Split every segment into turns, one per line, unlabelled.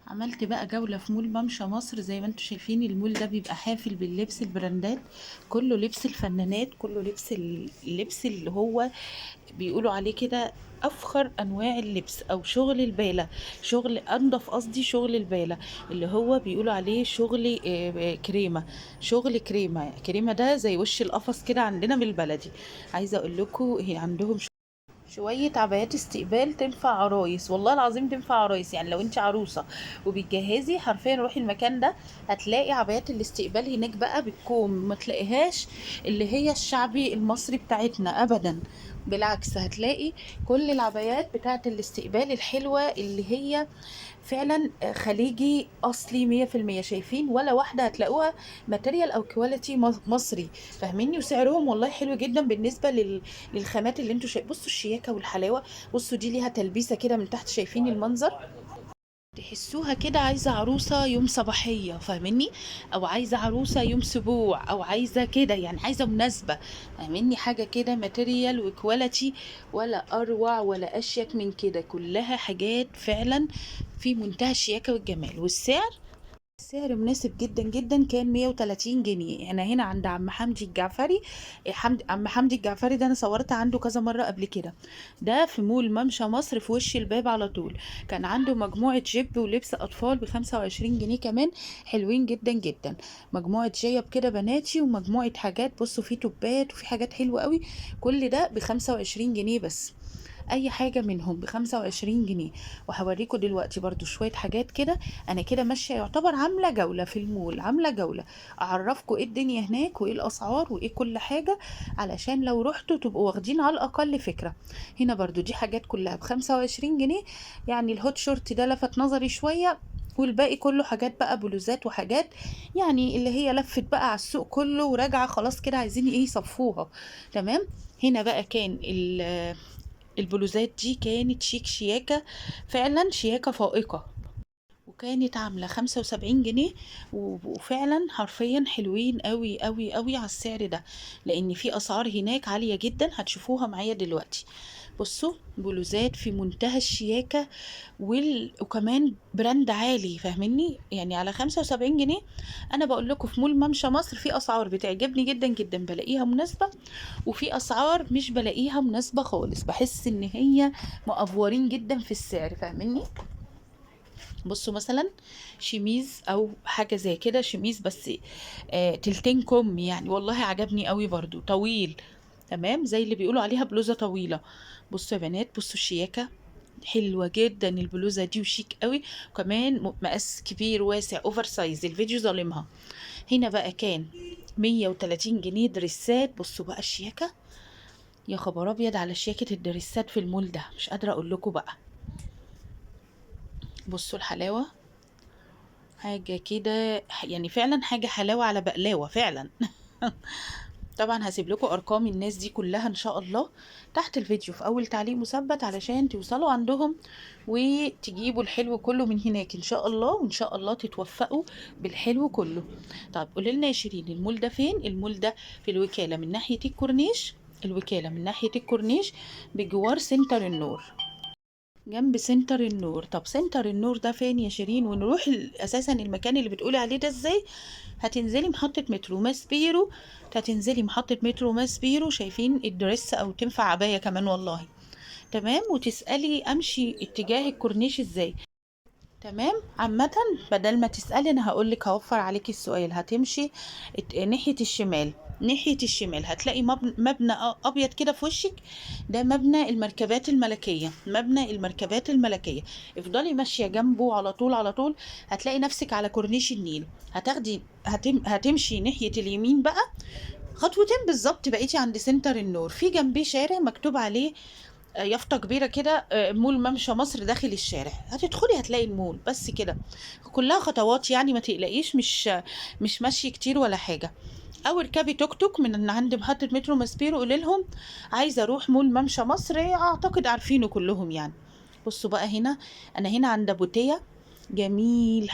عملت بقى جولة في مول ممشى مصر. زي ما انتم شايفين المول ده بيبقى حافل باللبس البراندات، كله لبس الفنانات، كله لبس اللبس اللي هو بيقولوا عليه كده افخر انواع اللبس او شغل البالة، شغل انضف، قصدي شغل البالة اللي هو بيقولوا عليه شغل كريمة. شغل كريمة، كريمة ده زي وش القفص كده عندنا بالبلدي. عايزة اقول لكم هي عندهم شوية عبايات استقبال تنفع عرايس، والله العظيم تنفع عرايس. يعني لو انت عروسة وبتجهزي حرفيا روحي المكان ده هتلاقي عبايات الاستقبال هناك بقى بالكوم، ما تلاقيهاش اللي هي الشعبي المصري بتاعتنا ابدا. بالعكس هتلاقي كل العبايات بتاعت الاستقبال الحلوة اللي هي فعلا خليجي اصلي 100%. شايفين ولا واحدة هتلاقوها ماتيريال او كواليتي مصري، فاهميني؟ وسعرهم والله حلو جدا بالنسبة للخامات اللي انتوا بصوا الشياكة والحلاوة. بصوا دي ليها تلبيسة كده من تحت، شايفين المنظر؟ تحسوها كده عايزة عروسة يوم صباحية، فاهمني؟ او عايزة عروسة يوم سبوع، او عايزة كده يعني عايزة مناسبة، فاهمني؟ حاجة كده ماتيريال وكواليتي، ولا اروع ولا اشيك من كده. كلها حاجات فعلا في منتهى الشياكة والجمال. والسعر سعر مناسب جدا جدا، كان 130 جنيه. انا هنا عند عم حمدي الجعفري. عم حمدي الجعفري ده انا صورت عنده كذا مرة قبل كده. ده في مول ممشى مصر في وش الباب على طول. كان عنده مجموعة جيب ولبس اطفال ب25 جنيه كمان، حلوين جدا جدا. مجموعة جيب كده بناتي، ومجموعة حاجات بصوا في توبات وفي حاجات حلوة قوي. كل ده ب25 جنيه بس، اي حاجه منهم ب25 جنيه. وهوريكم دلوقتي برضو شويه حاجات كده. انا كده ماشيه يعتبر عامله جوله في المول، عامله جوله اعرفكم ايه الدنيا هناك وايه الاسعار وايه كل حاجه، علشان لو رحتوا تبقوا واخدين على الاقل فكره. هنا برضو دي حاجات كلها ب25 جنيه. يعني الهوت شورت ده لفت نظري شويه، والباقي كله حاجات بقى بلوزات وحاجات يعني اللي هي لفت بقى على السوق كله وراجعه خلاص كده عايزين ايه يصفوها. تمام. هنا بقى كان البلوزات دي كانت شيك، شياكة فعلا، شياكة فائقة. وكانت عاملة 75 جنيه. وفعلا حرفيا حلوين قوي قوي قوي على السعر ده، لان في اسعار هناك عالية جدا هتشوفوها معايا دلوقتي. بصوا بلوزات في منتهى الشياكة وكمان براند عالي، فاهميني؟ يعني على 75 جنيه. انا بقول لكم في مول ممشى مصر في اسعار بتعجبني جدا جدا بلاقيها مناسبة، وفي اسعار مش بلاقيها مناسبة خالص، بحس ان هي مقفورين جدا في السعر، فاهميني؟ بصوا مثلا شميز او حاجه زي كده، شميز بس تلتين كم، يعني والله عجبني قوي برضو، طويل. تمام، زي اللي بيقولوا عليها بلوزه طويله. بصوا يا بنات، بصوا الشياكه، حلوه جدا البلوزه دي وشيك قوي. كمان مقاس كبير واسع اوفر سايز، الفيديو ظالمها. هنا بقى كان 130 جنيه دريسات. بصوا بقى الشياكه، يا خبر ابيض على شياكه الدريسات في المول ده، مش قادره اقول لكم بقى. بصوا الحلاوه، حاجة كده يعني فعلا حاجة حلاوة على بقلاوة فعلا. طبعا هسيب لكم ارقام الناس دي كلها ان شاء الله تحت الفيديو في اول تعليق مثبت، علشان توصلوا عندهم وتجيبوا الحلو كله من هناك ان شاء الله، وان شاء الله تتوفقوا بالحلو كله. طب قولي لنا يا شيرين، المول ده فين؟ المول ده في الوكالة من ناحية الكورنيش. الوكالة من ناحية الكورنيش بجوار سنتر النور، جنب سنتر النور. طب سنتر النور ده فين يا شيرين؟ ونروح اساسا المكان اللي بتقولي عليه ده ازاي؟ هتنزلي محطة مترو ماس بيرو، هتنزلي محطة مترو ماس بيرو، شايفين الدريس او تنفع عباية كمان والله. تمام، وتسألي امشي اتجاه الكورنيش ازاي. تمام. عامة بدل ما تسألي انا هقولك، هوفر عليكي السؤال. هتمشي ناحية الشمال، ناحية الشمال هتلاقي مبنى ابيض كده في وشك، ده مبنى المركبات الملكية، مبنى المركبات الملكية. افضلي ماشية جنبه على طول على طول، هتلاقي نفسك على كورنيش النيل. هتمشي ناحية اليمين بقى خطوتين بالظبط، بقيتي عند سنتر النور. في جنبيه شارع مكتوب عليه يافطة كبيرة كده، مول ممشى مصر داخل الشارع. هتدخلي هتلاقي المول بس كده، كلها خطوات يعني ما تقلقيش، مش ماشي كتير ولا حاجة. او اركبي توك توك من عند محطة مترو ماسبيرو، قولي لهم عايزة اروح مول ممشى مصر، اعتقد عارفينه كلهم يعني. بصوا بقى هنا، انا هنا عند بوتية جميل،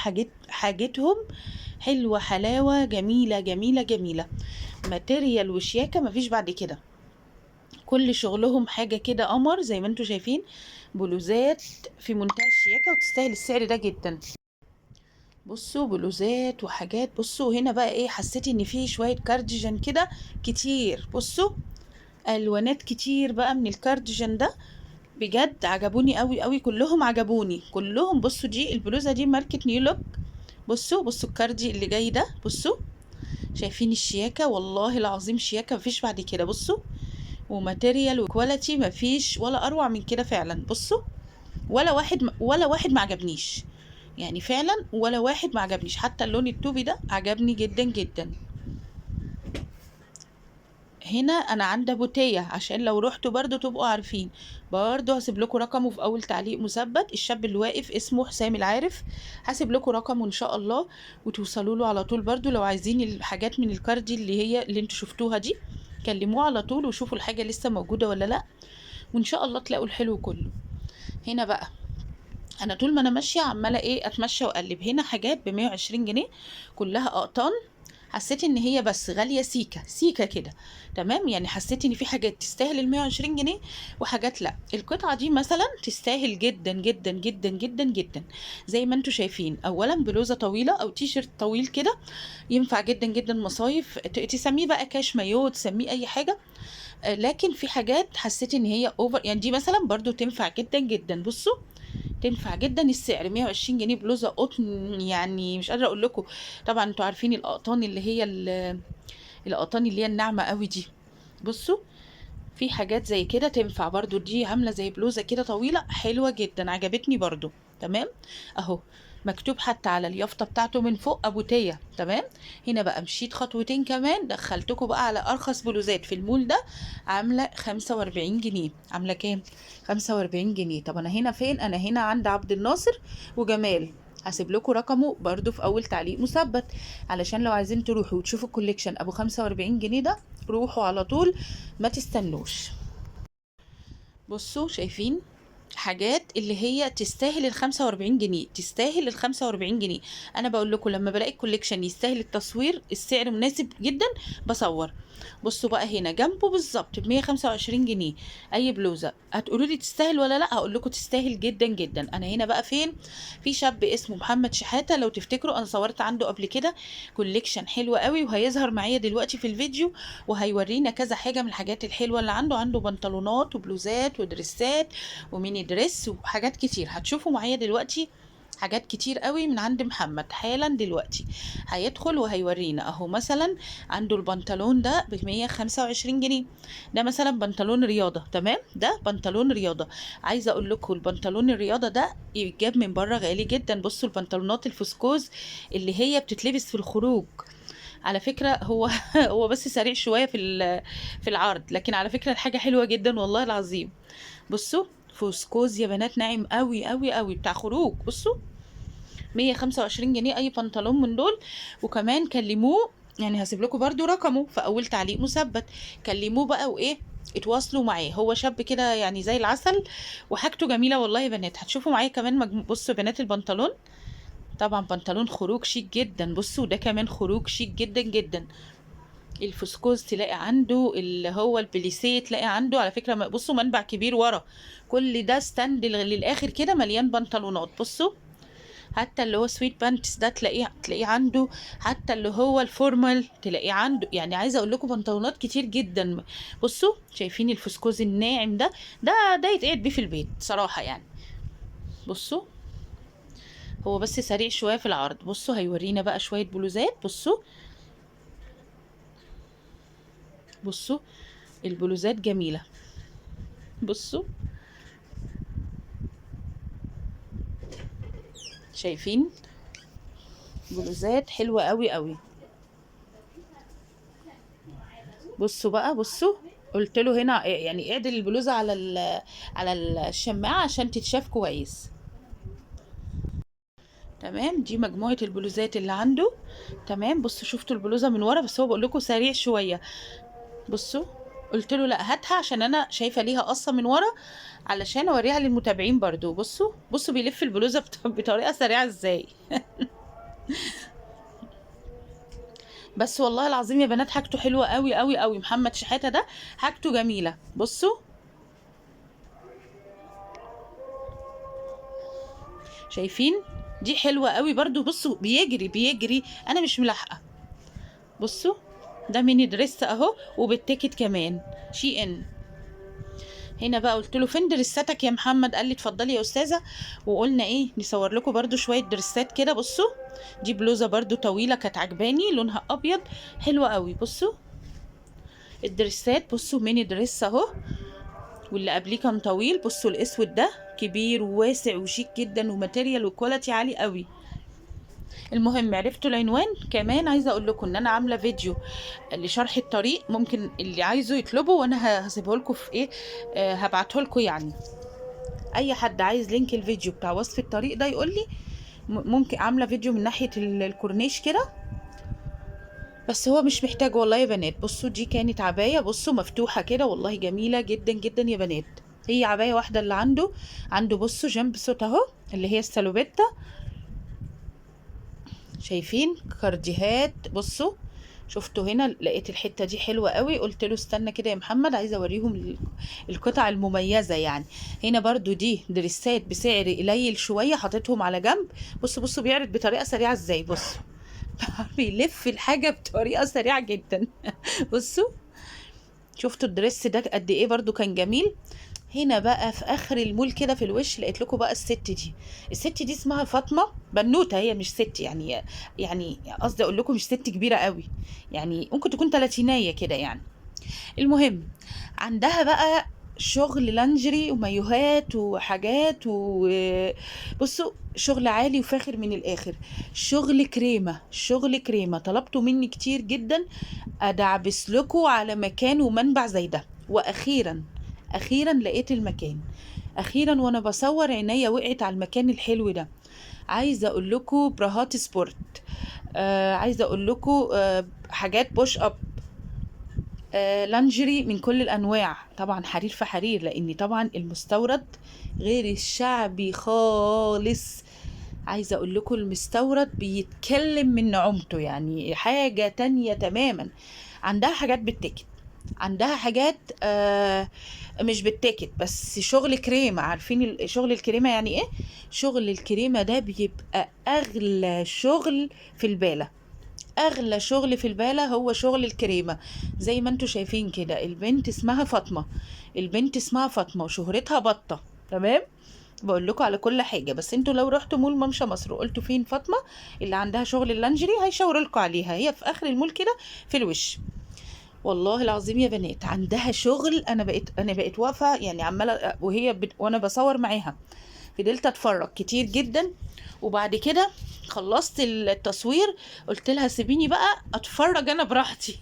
حاجتهم حلوة، حلاوة جميلة جميلة جميلة، ماتيريال وشياكة مفيش بعد كده. كل شغلهم حاجة كده قمر زي ما انتوا شايفين، بلوزات في منتهى الشياكة وتستاهل السعر ده جدا. بصوا بلوزات وحاجات. بصوا هنا بقى ايه، حسيت ان فيه شويه كارديجان كده كتير. بصوا الوانات كتير بقى من الكارديجان ده، بجد عجبوني قوي قوي، كلهم عجبوني كلهم. بصوا دي البلوزه دي ماركه نيو لوك. بصوا الكاردي اللي جاي ده. بصوا شايفين الشياكه، والله العظيم شياكه مفيش بعد كده. بصوا وماتيريال وكواليتي مفيش ولا اروع من كده فعلا. بصوا ولا واحد ما عجبنيش، يعني فعلا ولا واحد ما عجبنيش. حتى اللون التوبي ده عجبني جدا جدا. هنا انا عند بوتية، عشان لو رحتوا برضو تبقوا عارفين. برضو هسيب لكم رقمه في اول تعليق مثبت. الشاب اللي واقف اسمه حسام العارف، هسيب لكم رقمه ان شاء الله، وتوصلوا له على طول. برضو لو عايزين الحاجات من الكاردي اللي هي اللي انتوا شفتوها دي، كلموه على طول وشوفوا الحاجة لسه موجودة ولا لا، وان شاء الله تلاقوا الحلو كله. هنا بقى انا طول ما انا ماشيه عماله ايه اتمشى واقلب. هنا حاجات ب 120 جنيه، كلها اقطان. حسيت ان هي بس غاليه سيكه سيكه كده، تمام. يعني حسيت ان في حاجات تستاهل ال 120 جنيه، وحاجات لا. القطعه دي مثلا تستاهل جدا جدا جدا جدا جدا. زي ما انتم شايفين، اولا بلوزه طويله او تي شيرت طويل كده، ينفع جدا جدا مصايف، تسميه بقى كاش مايو، تسميه اي حاجه. لكن في حاجات حسيت ان هي اوفر. يعني دي مثلا برضو تنفع جدا جدا. بصوا تنفع جدا. السعر 120 جنيه بلوزه قطن، يعني مش قادره اقول لكم. طبعا انتوا عارفين الاقطان اللي هي الاقطان اللي هي الناعمه قوي دي. بصوا في حاجات زي كده تنفع برضو. دي عامله زي بلوزه كده طويله حلوه جدا، عجبتني برضو. تمام اهو، مكتوب حتى على اليافطه بتاعته من فوق ابو تيه. تمام. هنا بقى مشيت خطوتين كمان، دخلتكم بقى على ارخص بلوزات في المول ده. عامله 45 جنيه. عامله كام؟ 45 جنيه. طب انا هنا فين؟ انا هنا عند عبد الناصر وجمال. هسيب لكم رقمه برضو في اول تعليق مثبت، علشان لو عايزين تروحوا وتشوفوا الكوليكشن ابو 45 جنيه ده، روحوا على طول، ما تستنوش. بصوا شايفين حاجات اللي هي تستاهل ال 45 جنيه، تستاهل ال 45 جنيه. انا بقول لكم لما بلاقي الكوليكشن يستاهل التصوير، السعر مناسب جدا، بصور. بصوا بقى هنا جنبه بالظبط ب 125 جنيه اي بلوزه. هتقولوا لي تستاهل ولا لا؟ هقول لكم تستاهل جدا جدا. انا هنا بقى فين؟ في شاب اسمه محمد شحاته، لو تفتكروا انا صورت عنده قبل كده كوليكشن حلو قوي، وهيظهر معايا دلوقتي في الفيديو، وهيورينا كذا حاجه من الحاجات الحلوه اللي عنده. عنده بنطلونات وبلوزات ودريسات وميني دريس وحاجات كتير. هتشوفوا معايا دلوقتي حاجات كتير قوي من عند محمد حالا دلوقتي. هيدخل وهيورينا. اهو مثلا عنده البنطلون ده ب 125 جنيه. ده مثلا بنطلون رياضه. تمام، ده بنطلون رياضه. عايزه اقول لكم البنطلون الرياضه ده يتجاب من بره غالي جدا. بصوا البنطلونات الفسكوز اللي هي بتتلبس في الخروج، على فكرة هو هو بس سريع شوية في العرض، لكن على فكرة الحاجة حلوة جدا والله العظيم. بصوا فوسكوز يا بنات، ناعم قوي قوي قوي، بتاع خروج. بصوا 125 جنيه اي بنطلون من دول. وكمان كلموه، يعني هسيب لكم برضو رقمه في اول تعليق مثبت. كلموه بقى وايه، اتواصلوا معاه. هو شاب كده يعني زي العسل، وحاجته جميلة والله يا بنات. هتشوفوا معايا كمان بصوا يا بنات البنطلون، طبعا بنطلون خروج شيك جدا. بصوا ده كمان خروج شيك جدا جدا. الفسكوز تلاقي عنده، اللي هو البليسيه تلاقي عنده. على فكره بصوا منبع كبير ورا، كل ده ستاند للاخر كده مليان بنطلونات. بصوا حتى اللي هو سويت بانتس ده تلاقيه عنده، حتى اللي هو الفورمال تلاقيه عنده. يعني عايزه اقول لكم بنطلونات كتير جدا. بصوا شايفين الفسكوز الناعم ده، ده يتقعد بيه في البيت صراحه يعني. بصوا هو بس سريع شويه في العرض. بصوا هيورينا بقى شويه بلوزات. بصوا البلوزات جميله. بصوا شايفين بلوزات حلوة قوي قوي. بصوا بقى، بصوا قلت له هنا يعني اعدل البلوزة على على الشماعة عشان تتشاف كويس. تمام، دي مجموعة البلوزات اللي عنده. تمام، بصوا شفتوا البلوزة من ورا، بس هو بقول لكم سريع شوية. بصوا قلت له لا هاتها، عشان انا شايفة ليها قصة من ورا، علشان اوريها للمتابعين برضو. بصوا بيلف البلوزة بطريقة سريعة ازاي. بس والله العظيم يا بنات حاجته حلوة قوي قوي قوي. محمد شحاتة ده حاجته جميلة. بصوا شايفين دي حلوه قوي برضو. بصوا بيجري انا مش ملاحقه. بصوا ده ميني دريس اهو وبالتيكت كمان شي ان. هنا بقى قلت له فين دريساتك يا محمد؟ قال لي اتفضلي يا استاذه. وقلنا ايه نصور لكم برضو شويه دريسات كده. بصوا دي بلوزه برضو طويله كانت عجباني لونها ابيض حلوه قوي. بصوا الدريسات، بصوا ميني دريس اهو، واللي قبليه كان طويل. بصوا الاسود ده كبير وواسع وشيك جدا وماتيريال وكواليتي عالي قوي. المهم عرفتوا العنوان. كمان عايزه اقول لكم ان انا عامله فيديو لشرح الطريق، ممكن اللي عايزه يطلبه وانا هسيبه لكم في ايه، هبعته لكم يعني. اي حد عايز لينك الفيديو بتاع وصف الطريق ده يقول لي. ممكن عامله فيديو من ناحيه الكورنيش كده، بس هو مش محتاج والله يا بنات. بصوا دي كانت عبايه، بصوا مفتوحه كده والله جميله جدا جدا يا بنات. هي عبايه واحده اللي عنده بصوا جنب صوت اهو اللي هي السالوبيتا. شايفين كارديهات. بصوا شفتوا هنا لقيت الحته دي حلوه قوي، قلت له استنى كده يا محمد عايزه اوريهم القطع المميزه يعني. هنا برضو دي دريسات بسعر قليل شويه حاططهم على جنب. بصوا بيعرض بطريقه سريعه ازاي. بصوا بيلف الحاجه بطريقه سريعه جدا. بصوا شفتوا الدريس ده قد ايه برضو كان جميل. هنا بقى في اخر المول كده في الوش لقيت لكم بقى الست دي اسمها فاطمه بنوته، هي مش ست يعني قصدي اقول لكم مش ست كبيره قوي، يعني ممكن تكون تلاتينيه كده يعني. المهم عندها بقى شغل لانجري ومايوهات وحاجات، وبصوا شغل عالي وفاخر من الاخر. شغل كريمه طلبته مني كتير جدا ادعبس لكم على مكان ومنبع زي ده. اخيرا لقيت المكان. اخيرا وانا بصور عينيا وقعت على المكان الحلو ده. عايزه اقول لكم براهات سبورت، عايزه اقول لكم حاجات بوش اب، لانجري من كل الانواع، طبعا حرير في حرير لان طبعا المستورد غير الشعبي خالص. عايزه اقول لكم المستورد بيتكلم من نعومته يعني حاجه تانية تماما. عندها حاجات بالتيكت، عندها حاجات مش بالتيكت بس شغل كريمة. عارفين شغل الكريمة يعني ايه؟ شغل الكريمة ده بيبقى اغلى شغل في البالة. اغلى شغل في البالة هو شغل الكريمة. زي ما انتوا شايفين كده البنت اسمها فاطمة وشهرتها بطة. تمام. بقول لكم على كل حاجه، بس انتوا لو رحتوا مول ممشى مصر وقلتوا فين فاطمه اللي عندها شغل اللانجري هيشاوروا لكم عليها. هي في اخر المول كده في الوش. والله العظيم يا بنات عندها شغل. انا بقيت واقفه يعني عماله وانا بصور معاها فضلت اتفرج كتير جدا. وبعد كده خلصت التصوير قلت لها سيبيني بقى اتفرج انا براحتي.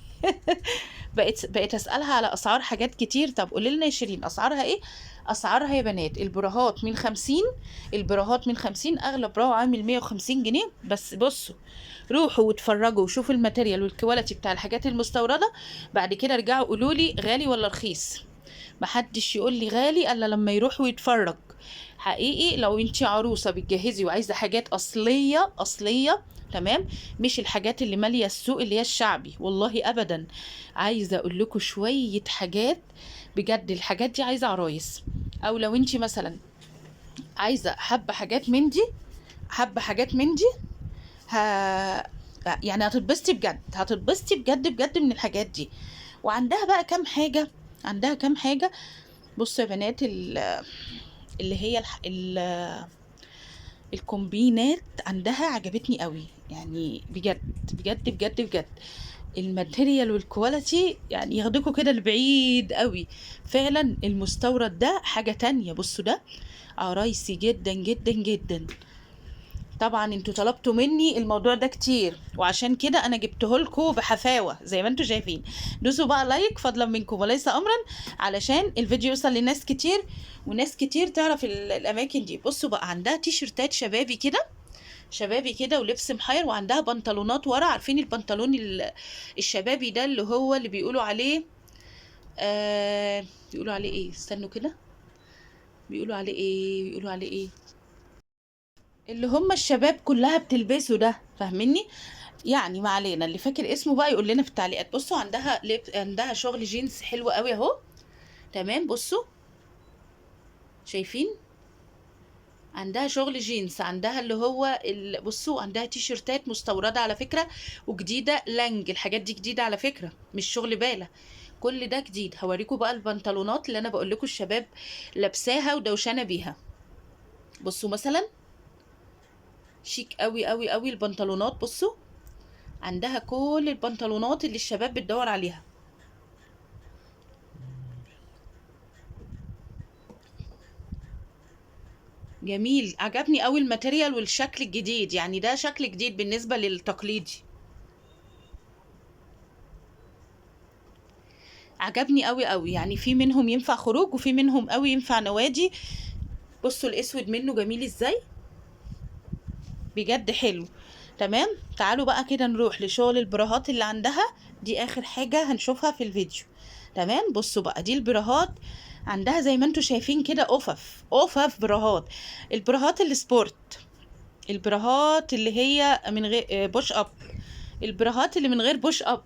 بقيت اسالها على اسعار حاجات كتير. طب قولي لنا يا شيرين اسعارها ايه؟ اسعارها يا بنات البراهات من 50. اغلى براه عامل 150 جنيه بس. بصوا روحوا واتفرجوا وشوفوا الماتيريال والكواليتي بتاع الحاجات المستورده، بعد كده ارجعوا قولوا لي غالي ولا رخيص. محدش يقول لي غالي الا لما يروح ويتفرج. حقيقي لو انتي عروسه بتجهزي وعايزه حاجات اصليه تمام، مش الحاجات اللي ماليه السوق اللي هي الشعبي، والله ابدا. عايزه اقول لكم شويه حاجات بجد. الحاجات دي عايزه عرايس، او لو انتي مثلا عايزه حبه حاجات من دي ه... يعني هتتبسطي بجد من الحاجات دي. وعندها بقى كام حاجه. بصوا يا بنات اللي هي الكومبينات عندها عجبتني قوي يعني بجد. الماتيريال والكواليتي يعني ياخدوكوا كده لبعيد قوي. فعلا المستورد ده حاجة تانية. بصوا ده عرايسي جدا. طبعا انتوا طلبتوا مني الموضوع ده كتير وعشان كده انا جبته لكم بحفاوه زي ما انتوا شايفين. دوسوا بقى لايك فضلا منكم وليس امرا علشان الفيديو يوصل لناس كتير وناس كتير تعرف الاماكن دي. بصوا بقى عندها تيشرتات شبابي كده ولبس محير، وعندها بنطلونات ورا. عارفين البنطلون الشبابي ده اللي هو اللي بيقولوا عليه بيقولوا عليه ايه؟ استنوا كده. بيقولوا عليه ايه اللي هم الشباب كلها بتلبسه ده؟ فاهميني يعني. ما علينا، اللي فاكر اسمه بقى يقول لنا في التعليقات. بصوا عندها شغل جينز حلو قوي اهو. تمام. بصوا شايفين عندها شغل جينز، عندها اللي هو بصوا عندها تيشرتات مستوردة على فكرة وجديدة، لانج الحاجات دي جديدة على فكرة، مش شغل بالة، كل ده جديد. هوريكم بقى البنطلونات اللي انا بقول لكم الشباب لابساها ودوشانة بيها. بصوا مثلا شيك قوي قوي قوي البنطلونات، بصوا عندها كل البنطلونات اللي الشباب بتدور عليها. جميل، عجبني قوي الماتيريال والشكل الجديد، يعني ده شكل جديد بالنسبة للتقليدي، عجبني قوي قوي. يعني في منهم ينفع خروج وفي منهم قوي ينفع نوادي. بصوا الاسود منه جميل ازاي، بجد حلو. تمام، تعالوا بقى كده نروح لشغل البراهات اللي عندها، دي اخر حاجة هنشوفها في الفيديو. تمام، بصوا بقى دي البراهات عندها زي ما انتوا شايفين كده، اوفف براهات، البراهات السبورت، البراهات اللي هي من غير بوش اب، البراهات اللي من غير بوش اب.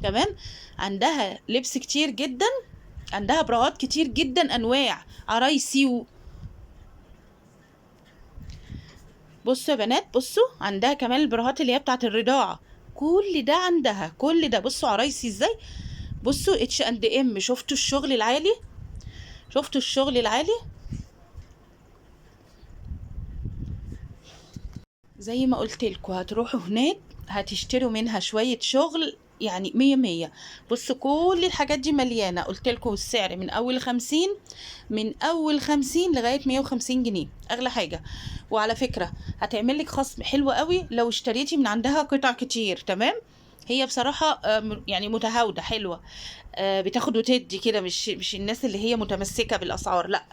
تمام، عندها لبس كتير جدا، عندها براهات كتير جدا انواع عرايسي بصوا يا بنات، بصوا عندها كمان البراهات اللي هي بتاعت الرضاعة، كل ده عندها، كل ده. بصوا عرايسي ازاي، بصوا اتش اند ام، شفتوا الشغل العالي، شفتوا الشغل العالي. زي ما قلت لكم هتروحوا هناك هتشتروا منها شوية شغل يعني مية مية. بصوا كل الحاجات دي مليانة، قلت لكم السعر من أول 50، من أول 50 لغاية 150 جنيه أغلى حاجة. وعلى فكرة هتعمل لك خصم حلو قوي لو اشتريتي من عندها قطع كتير. تمام، هي بصراحة يعني متهاودة حلوة، بتاخد وتدي كده، مش الناس اللي هي متمسكة بالأسعار، لا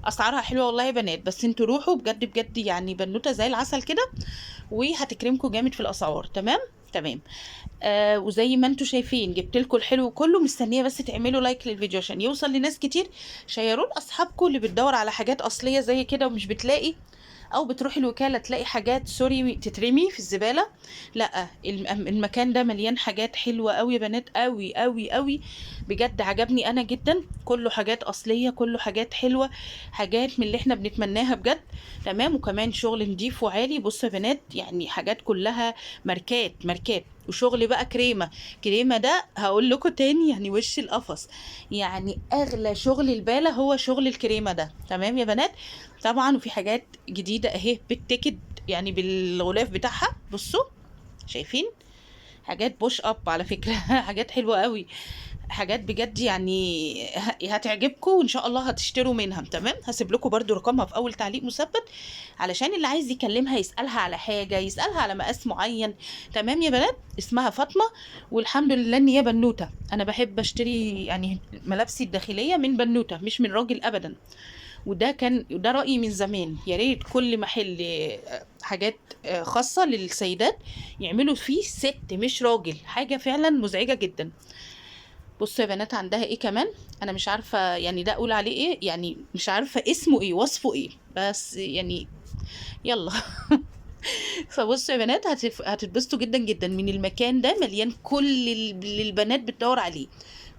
أسعارها حلوة والله يا بنات. بس انتوا روحوا بجد بجد، يعني بنوتة زي العسل كده، وهتكرمكم جامد في الاسعار. تمام تمام. وزي ما انتم شايفين جبت لكم الحلو كله، مستنيه بس تعملوا لايك للفيديو عشان يوصل لناس كتير، شيروه لاصحابكم اللي بتدور على حاجات اصليه زي كده ومش بتلاقي، او بتروحي الوكاله تلاقي حاجات سوري تترمي في الزباله. لا المكان ده مليان حاجات حلوه قوي يا بنات، قوي قوي قوي، بجد عجبني انا جدا، كله حاجات اصليه، كله حاجات حلوه، حاجات من اللي احنا بنتمناها بجد. تمام، وكمان شغل نضيف وعالي. بصوا يا بنات يعني حاجات كلها ماركات ماركات، وشغل بقى كريمه، كريمه ده هقول لكم تاني يعني وش القفص، يعني اغلى شغل البالة هو شغل الكريمه ده. تمام يا بنات، طبعا وفي حاجات جديده اهي بالتيكت، يعني بالغلاف بتاعها، بصوا شايفين حاجات بوش اب على فكره حاجات حلوه قوي، حاجات بجد يعني هتعجبكم وان شاء الله هتشتروا منها. تمام، هسيب لكم برضو رقمها في اول تعليق مثبت، علشان اللي عايز يكلمها يسالها على حاجه، يسالها على مقاس معين. تمام يا بنات، اسمها فاطمه، والحمد لله ان هي بنوته، انا بحب اشتري يعني ملابسي الداخليه من بنوته مش من راجل ابدا، ده رأيي من زمان، يا ريت كل محل حاجات خاصة للسيدات يعملوا فيه ست مش راجل، حاجة فعلا مزعجة جدا. بصوا يا بنات عندها ايه كمان، انا مش عارفة يعني ده اقول عليه ايه، يعني مش عارفة اسمه ايه وصفه ايه، بس يعني يلا فبصوا يا بنات هتتبسطوا جدا جدا من المكان ده، مليان كل اللي البنات بتدور عليه،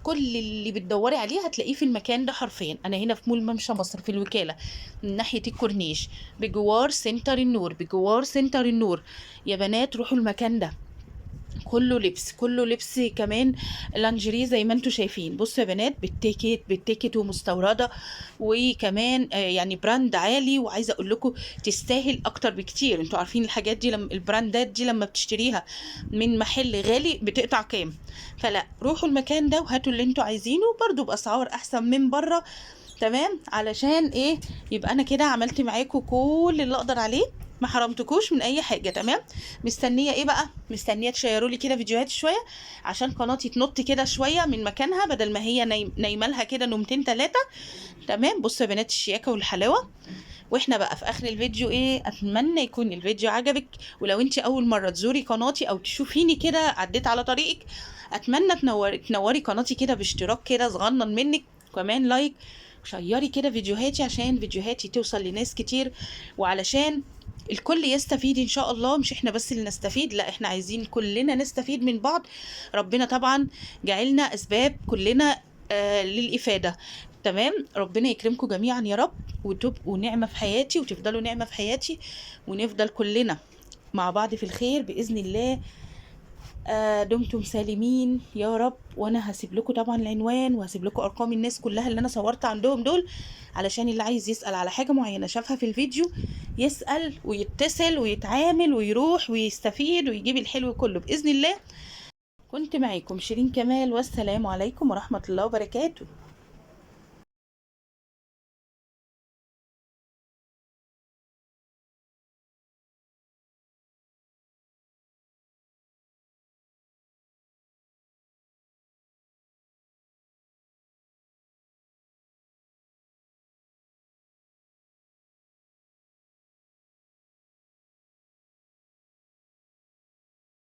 كل اللي بتدوري عليه هتلاقيه في المكان ده حرفيا. انا هنا في مول ممشى مصر في الوكالة من ناحية الكورنيش، بجوار سنتر النور، بجوار سنتر النور. يا بنات روحوا المكان ده، كله لبس كله لبس، كمان لانجري زي ما انتم شايفين. بصوا يا بنات بالتيكت ومستورده، وكمان يعني براند عالي، وعايزه اقول لكم تستاهل اكتر بكتير. انتوا عارفين الحاجات دي لما البراندات دي لما بتشتريها من محل غالي بتقطع كام، فلا روحوا المكان ده وهاتوا اللي انتوا عايزينه برضو باسعار احسن من بره. تمام، علشان ايه، يبقى انا كده عملت معاكم كل اللي اقدر عليه، ما حرمتكوش من اي حاجه. تمام، مستنيه ايه بقى، مستنيه تشيروا لي كده فيديوهات شويه عشان قناتي تنط كده شويه من مكانها، بدل ما هي نايمه لها كده نومتين ثلاثه. تمام، بصوا يا بنات الشياكه والحلاوه. واحنا بقى في اخر الفيديو ايه، اتمنى يكون الفيديو عجبك، ولو انت اول مره تزوري قناتي او تشوفيني كده عديت على طريقك، اتمنى تنوري قناتي كده باشتراك كده صغنن منك، كمان لايك، شيري كده فيديوهاتي عشان فيديوهاتي توصل لناس كتير، وعلشان الكل يستفيد ان شاء الله، مش احنا بس اللي نستفيد، لا احنا عايزين كلنا نستفيد من بعض. ربنا طبعا جعلنا اسباب كلنا للإفادة. تمام. ربنا يكرمكم جميعا يا رب، وتبقوا نعمة في حياتي، وتفضلوا نعمة في حياتي، ونفضل كلنا مع بعض في الخير بإذن الله. دمتم سالمين يا رب. وانا هسيب لكم طبعا العنوان، وهسيب لكم ارقام الناس كلها اللي انا صورت عندهم دول، علشان اللي عايز يسأل على حاجة معينة شافها في الفيديو يسأل ويتصل ويتعامل ويروح ويستفيد ويجيب الحلو كله بإذن الله. كنت معاكم شيرين كمال، والسلام عليكم ورحمة الله وبركاته.